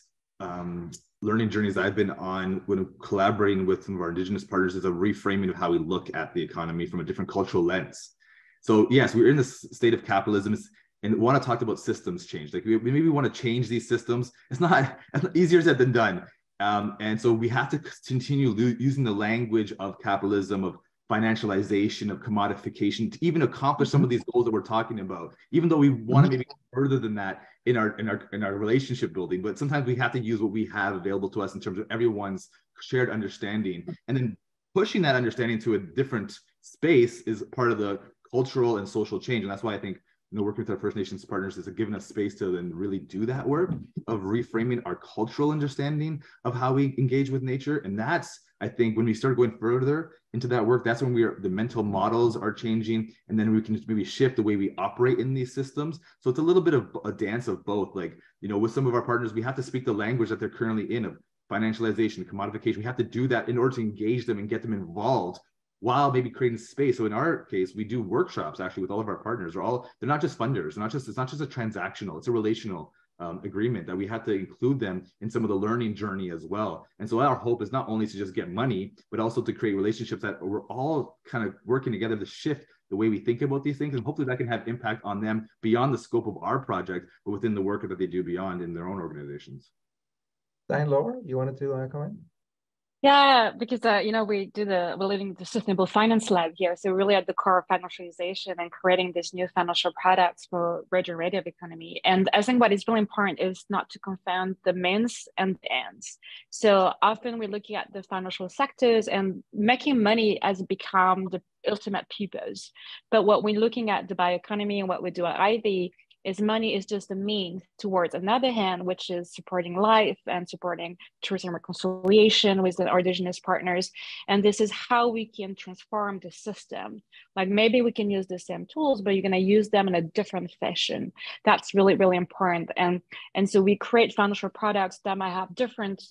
learning journeys I've been on when collaborating with some of our Indigenous partners is a reframing of how we look at the economy from a different cultural lens. So yes, we're in this state of capitalism, and want to talk about systems change. Like we maybe want to change these systems. It's not easier said than done. And so we have to continue using the language of capitalism, of financialization, of commodification to even accomplish some of these goals that we're talking about, even though we want to maybe go further than that in our relationship building. But sometimes we have to use what we have available to us in terms of everyone's shared understanding. And then pushing that understanding to a different space is part of the cultural and social change. And that's why I think working with our First Nations partners is giving us space to then really do that work of reframing our cultural understanding of how we engage with nature. And that's, I think, when we start going further into that work, that's when the mental models are changing, and then we can maybe shift the way we operate in these systems. So it's a little bit of a dance of both. Like, with some of our partners, we have to speak the language that they're currently in of financialization, commodification. We have to do that in order to engage them and get them involved, while maybe creating space. So in our case, we do workshops actually with all of our partners. They're not just funders. It's not just a transactional, it's a relational agreement that we have to include them in some of the learning journey as well. And so our hope is not only to just get money, but also to create relationships that we're all kind of working together to shift the way we think about these things. And hopefully that can have impact on them beyond the scope of our project, but within the work that they do beyond in their own organizations. Diane, Laura, you wanted to comment? Yeah, because we're leading the Sustainable Finance Lab here, so really at the core of financialization and creating these new financial products for regenerative economy. And I think what is really important is not to confound the means and the ends. So often we're looking at the financial sectors, and making money has become the ultimate purpose. But what we're looking at the bioeconomy and what we do at Ivey is money is just a means towards another hand, which is supporting life and supporting truth and reconciliation with our Indigenous partners. And this is how we can transform the system. Like maybe we can use the same tools, but you're going to use them in a different fashion. That's really, really important. And so we create financial products that might have different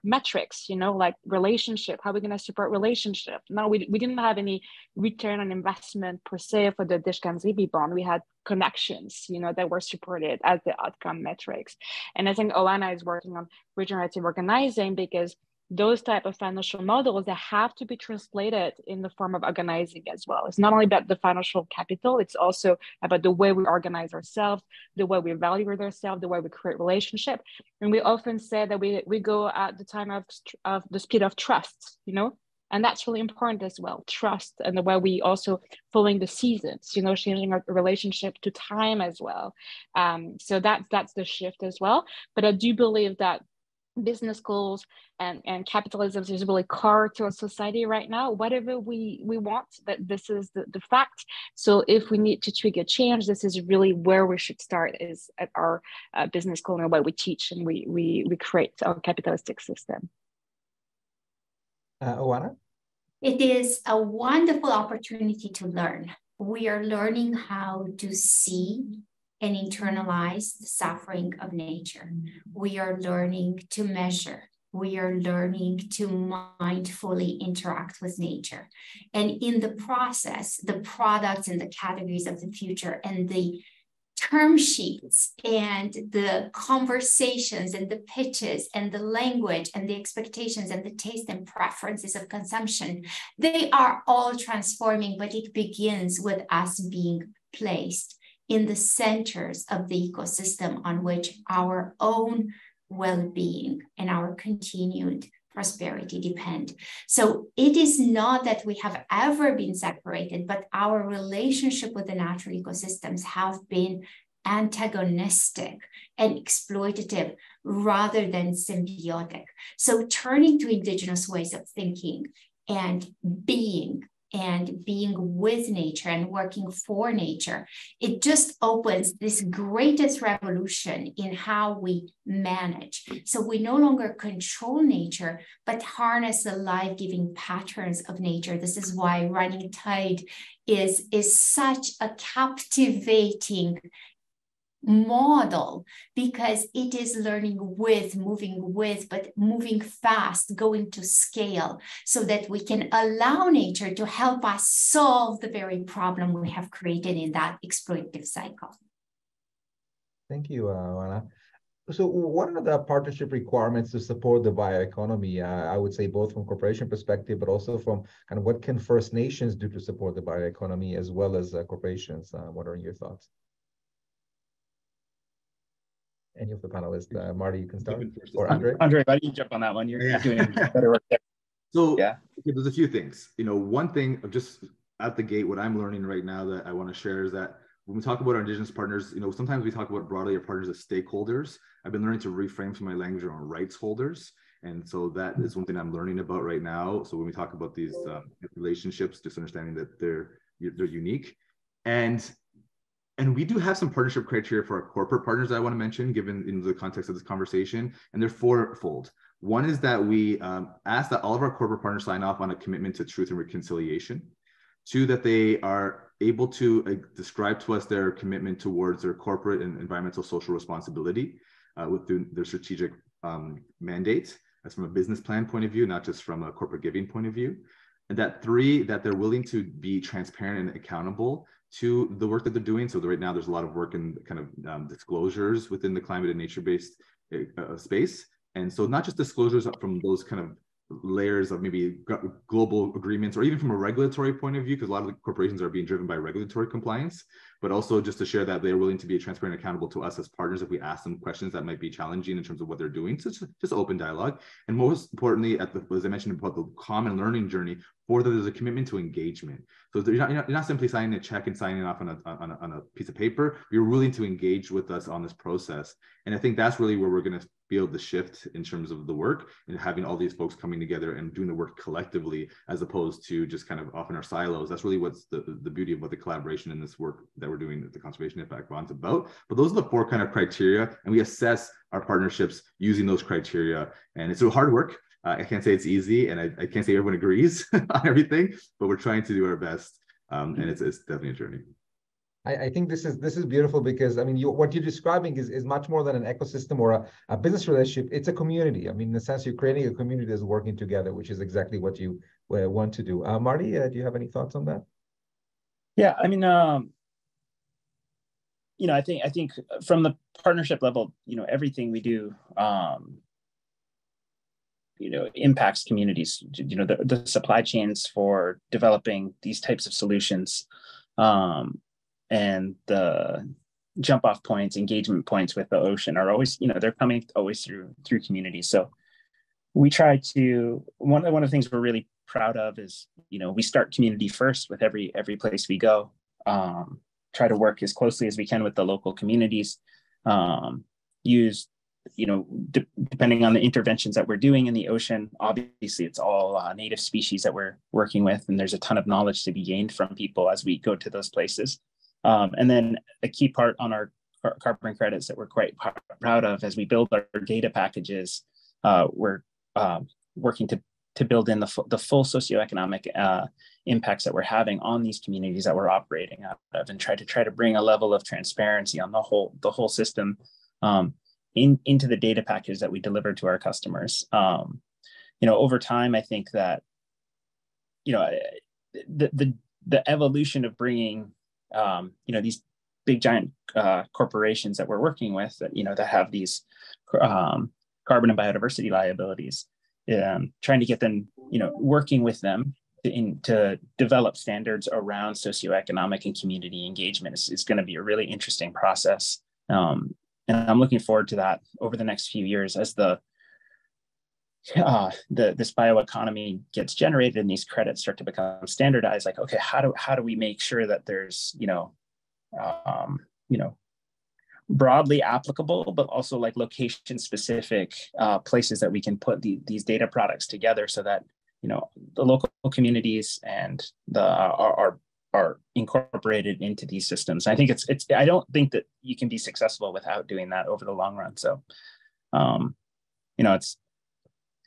metrics, like relationship, how we're going to support relationship. Now, we didn't have any return on investment per se for the Dishkan Zibi bond. We had connections, that were supported as the outcome metrics. And I think Oana is working on regenerative organizing, because those type of financial models that have to be translated in the form of organizing as well. It's not only about the financial capital, it's also about the way we organize ourselves, the way we value ourselves, the way we create relationship. And we often say that we go at the time of the speed of trust, and that's really important as well, trust, and the way we also following the seasons, changing our relationship to time as well. So that's the shift as well. But I do believe that business goals and capitalism is really core to our society right now. Whatever we want, that this is the fact. So if we need to trigger change, this is really where we should start, is at our business school and what we teach and we create our capitalistic system. Oana? It is a wonderful opportunity to learn. We are learning how to see and internalize the suffering of nature. We are learning to measure. We are learning to mindfully interact with nature. And in the process, the products and the categories of the future and the term sheets and the conversations and the pitches and the language and the expectations and the taste and preferences of consumption, they are all transforming, but it begins with us being placed in the centers of the ecosystem on which our own well-being and our continued prosperity depend. So it is not that we have ever been separated, but our relationship with the natural ecosystems have been antagonistic and exploitative rather than symbiotic. So turning to indigenous ways of thinking and being with nature and working for nature, it just opens this greatest revolution in how we manage. So we no longer control nature, but harness the life-giving patterns of nature. This is why running tide is such a captivating model, because it is learning with, moving with, but moving fast, going to scale, so that we can allow nature to help us solve the very problem we have created in that exploitative cycle. Thank you, Oana. So what are the partnership requirements to support the bioeconomy? I would say both from corporation perspective, but also from kind of what can First Nations do to support the bioeconomy as well as corporations? What are your thoughts? Any of the panelists, Marty, you can start, or Andre? Andre, why don't you jump on that one? You're doing better work there. So yeah, there's a few things. One thing of just at the gate, what I'm learning right now that I want to share is that when we talk about our Indigenous partners, sometimes we talk about broadly our partners as stakeholders. I've been learning to reframe some of my language around rights holders. And so that is one thing I'm learning about right now. So when we talk about these relationships, just understanding that they're unique. And we do have some partnership criteria for our corporate partners that I want to mention, given in the context of this conversation, and they're fourfold. One is that we ask that all of our corporate partners sign off on a commitment to truth and reconciliation. Two, that they are able to describe to us their commitment towards their corporate and environmental social responsibility within their strategic mandate. That's from a business plan point of view, not just from a corporate giving point of view. And that three, that they're willing to be transparent and accountable to the work that they're doing. So right now there's a lot of work in kind of disclosures within the climate and nature-based space. And so not just disclosures from those kind of layers of maybe global agreements, or even from a regulatory point of view, because a lot of the corporations are being driven by regulatory compliance, but also just to share that they're willing to be transparent and accountable to us as partners if we ask them questions that might be challenging in terms of what they're doing. So just open dialogue. And most importantly, as I mentioned about the common learning journey, there's a commitment to engagement. So you're not simply signing a check and signing off on a piece of paper. You're willing to engage with us on this process. And I think that's really where we're going to be able to shift in terms of the work, and having all these folks coming together and doing the work collectively, as opposed to just kind of off in our silos. That's really what's the beauty of what the collaboration in this work that we're doing at the Conservation Impact Bond's about. But those are the four kind of criteria, and we assess our partnerships using those criteria. And it's hard work. I can't say it's easy, and I can't say everyone agrees on everything, but we're trying to do our best. And it's definitely a journey. I think this is beautiful, because I mean, what you're describing is much more than an ecosystem or a business relationship. It's a community. I mean, in the sense, you're creating a community that's working together, which is exactly what you want to do. Marty, do you have any thoughts on that? Yeah, I mean, I think from the partnership level, everything we do, impacts communities. The supply chains for developing these types of solutions, and the jump off points, engagement points with the ocean are always, they're coming always through communities. So we try to, one of the things we're really proud of is, we start community first with every place we go, try to work as closely as we can with the local communities, use depending on the interventions that we're doing in the ocean, obviously it's all native species that we're working with, and there's a ton of knowledge to be gained from people as we go to those places. And then a key part on our carbon credits that we're quite proud of as we build our data packages, we're working to build in the full socioeconomic impacts that we're having on these communities that we're operating out of, and try to bring a level of transparency on the whole system into the data package that we deliver to our customers. Over time, I think that the evolution of bringing these big giant corporations that we're working with that have these carbon and biodiversity liabilities, trying to get them working with them to develop standards around socioeconomic and community engagement is going to be a really interesting process. And I'm looking forward to that over the next few years as this bioeconomy gets generated and these credits start to become standardized. Like, okay, how do we make sure that there's broadly applicable, but also like location specific places that we can put these data products together, so that the local communities and are incorporated into these systems. I think I don't think that you can be successful without doing that over the long run. So, it's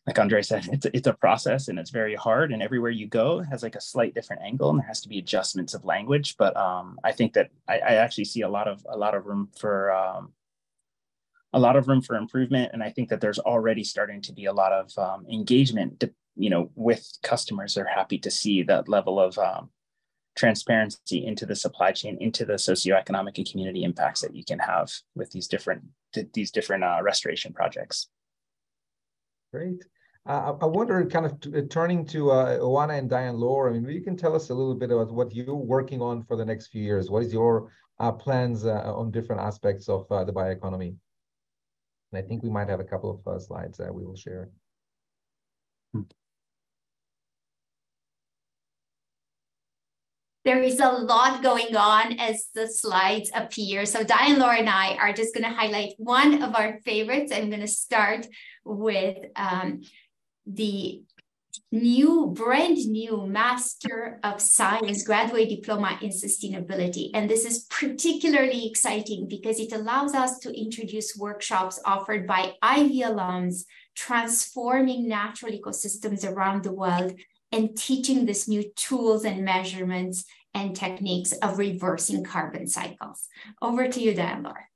like Andre said, it's a process, and it's very hard, and everywhere you go has like a slight different angle, and there has to be adjustments of language. But I think that I actually see a lot of room for improvement, and I think that there's already starting to be a lot of engagement, with customers. They're happy to see that level of transparency into the supply chain, into the socioeconomic and community impacts that you can have with these different restoration projects. Great. I wonder, kind of turning to Oana and Diane-Laure, I mean, you can tell us a little bit about what you're working on for the next few years. What is your plans on different aspects of the bioeconomy? And I think we might have a couple of slides that we will share. There is a lot going on as the slides appear. So Diane-Laure and I are just going to highlight one of our favorites. I'm going to start with the brand new Master of Science Graduate Diploma in Sustainability. And this is particularly exciting because it allows us to introduce workshops offered by Ivey alums, transforming natural ecosystems around the world and teaching these new tools and measurements and techniques of reversing carbon cycles. Over to you, Diane-Laure.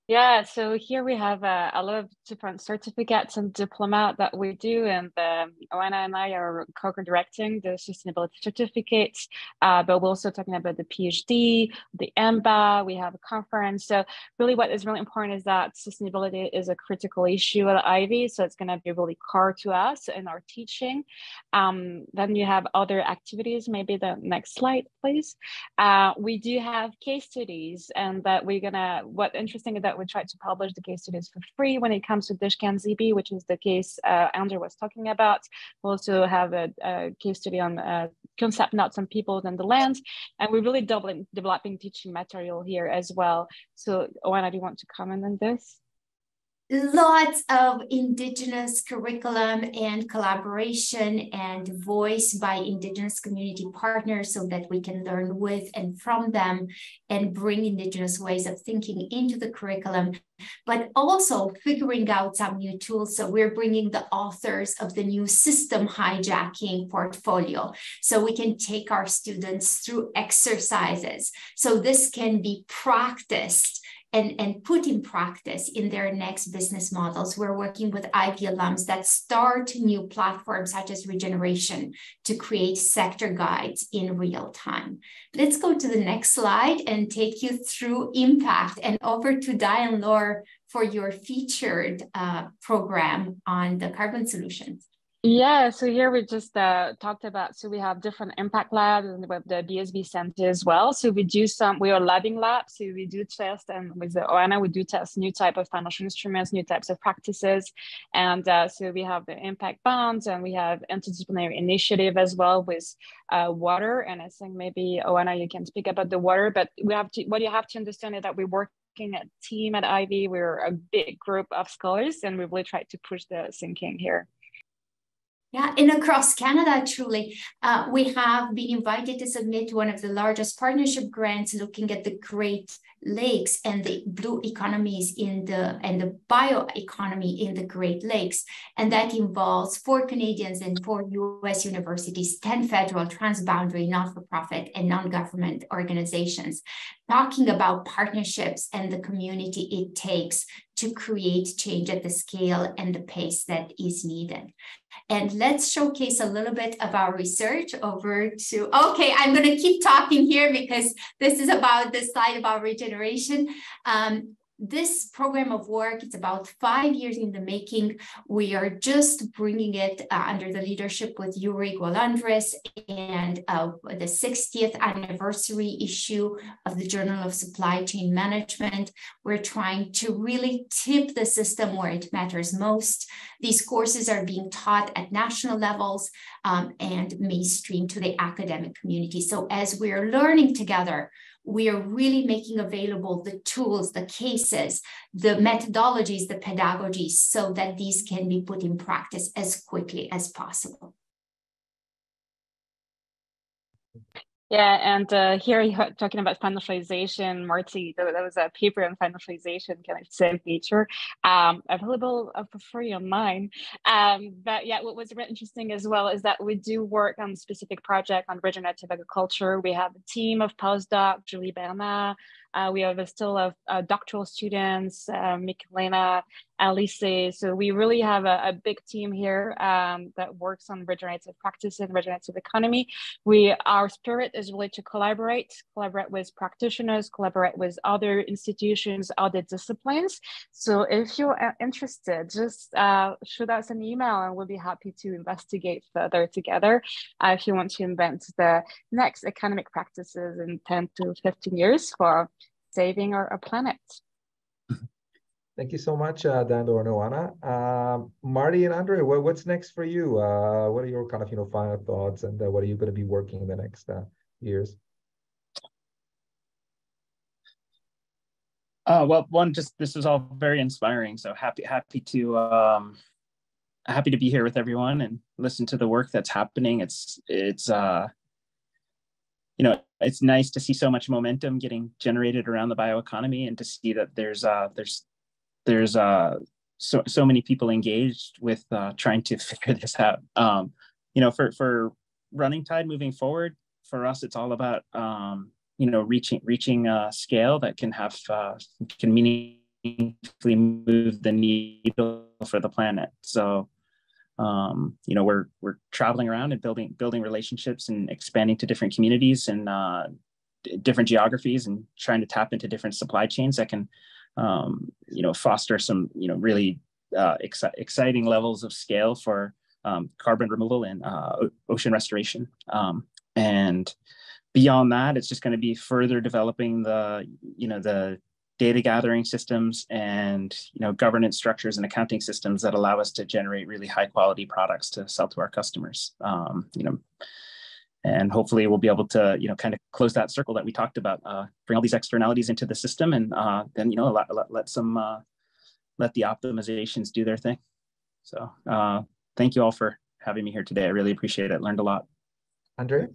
Yeah, so here we have a lot of different certificates and diploma that we do, and Oana and I are co-directing the sustainability certificates, but we're also talking about the PhD, the MBA, we have a conference. So really what is really important is that sustainability is a critical issue at Ivey, so it's going to be really core to us in our teaching. Then you have other activities, maybe the next slide, please. We do have case studies, and that what's interesting is that we try to publish the case studies for free when it comes to Dishkan ZB, which is the case Andrew was talking about. We also have a case study on concept notes on peoples and the land, and we're really developing teaching material here as well. So Oana, do you want to comment on this? Lots of Indigenous curriculum and collaboration and voice by Indigenous community partners so that we can learn with and from them and bring Indigenous ways of thinking into the curriculum, but also figuring out some new tools. So we're bringing the authors of the new system hijacking portfolio so we can take our students through exercises. So this can be practiced and put in practice in their next business models. We're working with Ivey alums that start new platforms such as Regeneration to create sector guides in real time. Let's go to the next slide and take you through impact, and over to Diane-Laure for your featured program on the carbon solutions. Yeah, so here we just talked about, so we have different impact labs and with the BSB Center as well. So we are labbing labs, so we do test, and with the Oana, we do test new type of financial instruments, new types of practices. And so we have the impact bonds, and we have interdisciplinary initiative as well with water. And I think maybe Oana, you can speak about the water, but what you have to understand is that we work at team at Ivey. We're a big group of scholars, and we really tried to push the thinking here. Yeah, and across Canada, truly, we have been invited to submit one of the largest partnership grants looking at the Great Lakes and the blue economies and the bioeconomy in the Great Lakes. And that involves 4 Canadians and 4 US universities, 10 federal, transboundary, not-for-profit, and non-government organizations, talking about partnerships and the community it takes to create change at the scale and the pace that is needed. And let's showcase a little bit of our research over to, okay, I'm going to keep talking here because this is about the slide about regeneration. This program of work, it's about 5 years in the making. We are just bringing it under the leadership with Yuri Golandres and the 60th anniversary issue of the Journal of Supply Chain Management. We're trying to really tip the system where it matters most. These courses are being taught at national levels and mainstream to the academic community. So as we're learning together, we are really making available the tools, the cases, the methodologies, the pedagogies, so that these can be put in practice as quickly as possible. Yeah, and here you're talking about financialization, Marty. That was a paper on financialization, kind of same feature, available for free online. But yeah, what was really interesting as well is that we do work on a specific project on regenerative agriculture. We have a team of postdoc, Julie Bernard. We have still of doctoral students, Michelena, Alice. So we really have a big team here that works on regenerative practices and regenerative economy. Our spirit is really to collaborate with practitioners, collaborate with other institutions, other disciplines. So if you're interested, just shoot us an email and we'll be happy to investigate further together if you want to invent the next economic practices in 10 to 15 years for saving our planet. Thank you so much, Dando and Oana. Marty and Andre, what's next for you? What are your kind of final thoughts, and what are you going to be working in the next years? Well, this is all very inspiring. So happy to be here with everyone and listen to the work that's happening. It's nice to see so much momentum getting generated around the bioeconomy, and to see that there's so many people engaged with trying to figure this out. For Running Tide moving forward, for us, it's all about reaching a scale that can meaningfully move the needle for the planet. So we're traveling around and building relationships and expanding to different communities and different geographies, and trying to tap into different supply chains that can foster some really exciting levels of scale for carbon removal and ocean restoration. And beyond that, it's just going to be further developing the data gathering systems and governance structures and accounting systems that allow us to generate really high quality products to sell to our customers. And hopefully we'll be able to kind of close that circle that we talked about, bring all these externalities into the system, and then let the optimizations do their thing. So thank you all for having me here today. I really appreciate it. Learned a lot. Andre?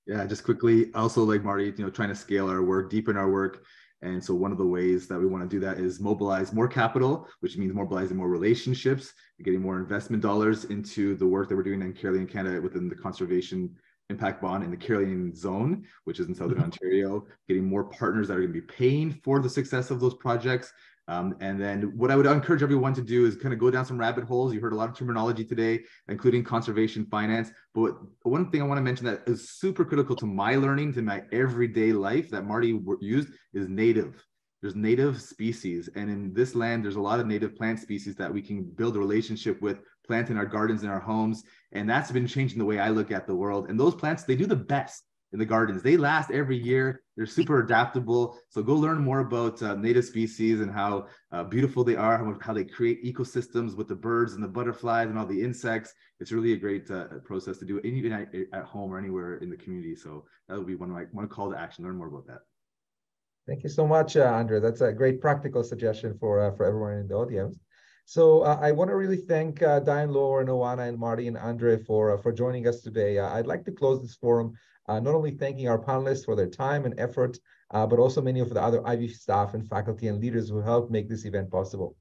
Yeah, just quickly, also like Marty, trying to scale our work, deepen our work. And so one of the ways that we want to do that is mobilize more capital, which means mobilizing more relationships, getting more investment dollars into the work that we're doing in Caroline, Canada, within the conservation impact bond in the Caroline zone, which is in Southern Ontario, getting more partners that are going to be paying for the success of those projects. And then what I would encourage everyone to do is kind of go down some rabbit holes. You heard a lot of terminology today, including conservation finance. But one thing I want to mention that is super critical to my learning, to my everyday life, that Marty used, is native. There's native species. And in this land, there's a lot of native plant species that we can build a relationship with, plant in our gardens, in our homes. And that's been changing the way I look at the world. And those plants, they do the best in the gardens. They last every year. They're super adaptable. So go learn more about native species and how beautiful they are, how they create ecosystems with the birds and the butterflies and all the insects. It's really a great process to do, even at home or anywhere in the community. So that would be one call to action. Learn more about that. Thank you so much, Andre. That's a great practical suggestion for everyone in the audience. So I want to really thank Diane, Laura, Noana, and Marty, and Andre for joining us today. I'd like to close this forum not only thanking our panelists for their time and effort, but also many of the other Ivey staff and faculty and leaders who helped make this event possible.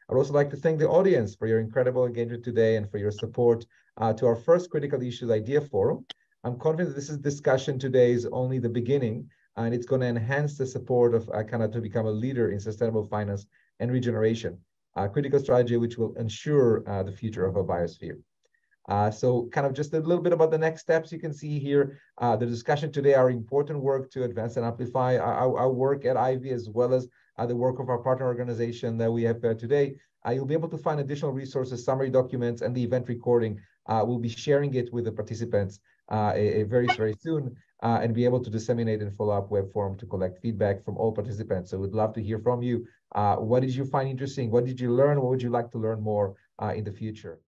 I'd also like to thank the audience for your incredible engagement today and for your support to our first Critical Issues Idea Forum. I'm confident that this discussion today is only the beginning, and it's going to enhance the support of Canada to become a leader in sustainable finance and regeneration, a critical strategy which will ensure the future of a biosphere. So kind of just a little bit about the next steps you can see here. The discussion today, our important work to advance and amplify our work at Ivey, as well as the work of our partner organization that we have today. You'll be able to find additional resources, summary documents, and the event recording. We'll be sharing it with the participants very soon, and be able to disseminate and follow up web forum to collect feedback from all participants. So we'd love to hear from you. What did you find interesting? What did you learn? What would you like to learn more in the future?